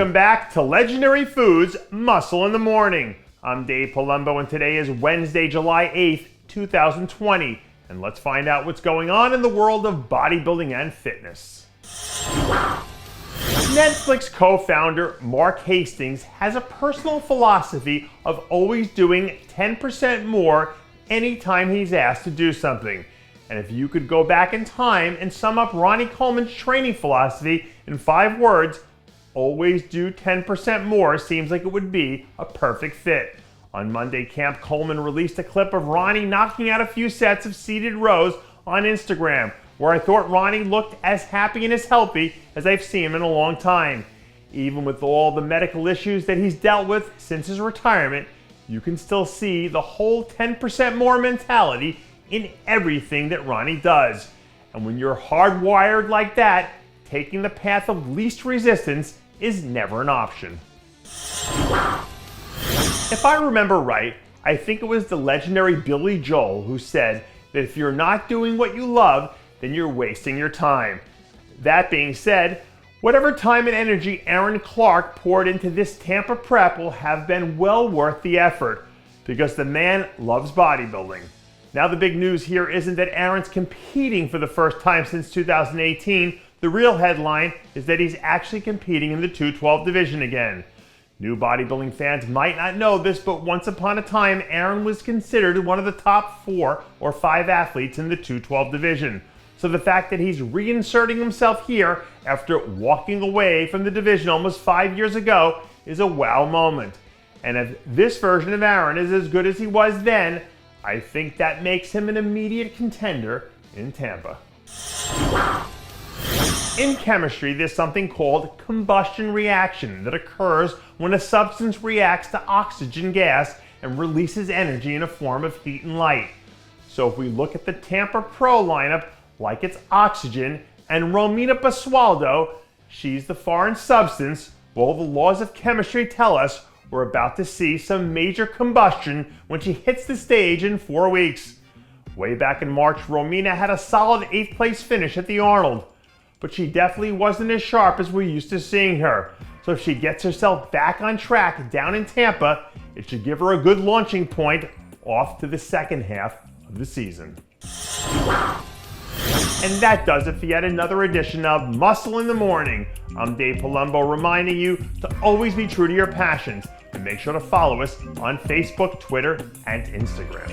Welcome back to Legendary Foods Muscle in the Morning. I'm Dave Palumbo and today is Wednesday, July 8th, 2020. And let's find out what's going on in the world of bodybuilding and fitness. Netflix co-founder Mark Hastings has a personal philosophy of always doing 10% more anytime he's asked to do something. And if you could go back in time and sum up Ronnie Coleman's training philosophy in 5 words, always do 10% more seems like it would be a perfect fit. On Monday, Camp Coleman released a clip of Ronnie knocking out a few sets of seated rows on Instagram, where I thought Ronnie looked as happy and as healthy as I've seen him in a long time. Even with all the medical issues that he's dealt with since his retirement, you can still see the whole 10% more mentality in everything that Ronnie does. And when you're hardwired like that, taking the path of least resistance is never an option. If I remember right, I think it was the legendary Billy Joel who said that if you're not doing what you love, then you're wasting your time. That being said, whatever time and energy Aaron Clark poured into this Tampa prep will have been well worth the effort, because the man loves bodybuilding. Now the big news here isn't that Aaron's competing for the first time since 2018. The real headline is that he's actually competing in the 212 division again. New bodybuilding fans might not know this, but once upon a time, Aaron was considered one of the top 4 or 5 athletes in the 212 division. So the fact that he's reinserting himself here after walking away from the division almost 5 years ago is a wow moment. And if this version of Aaron is as good as he was then, I think that makes him an immediate contender in Tampa. In chemistry, there's something called combustion reaction that occurs when a substance reacts to oxygen gas and releases energy in a form of heat and light. So if we look at the Tampa Pro lineup like it's oxygen and Romina Basualdo, she's the foreign substance, well, the laws of chemistry tell us we're about to see some major combustion when she hits the stage in 4 weeks. Way back in March, Romina had a solid 8th place finish at the Arnold, but she definitely wasn't as sharp as we're used to seeing her. So if she gets herself back on track down in Tampa, it should give her a good launching point off to the second half of the season. And that does it for yet another edition of Muscle in the Morning. I'm Dave Palumbo, reminding you to always be true to your passions, and make sure to follow us on Facebook, Twitter, and Instagram.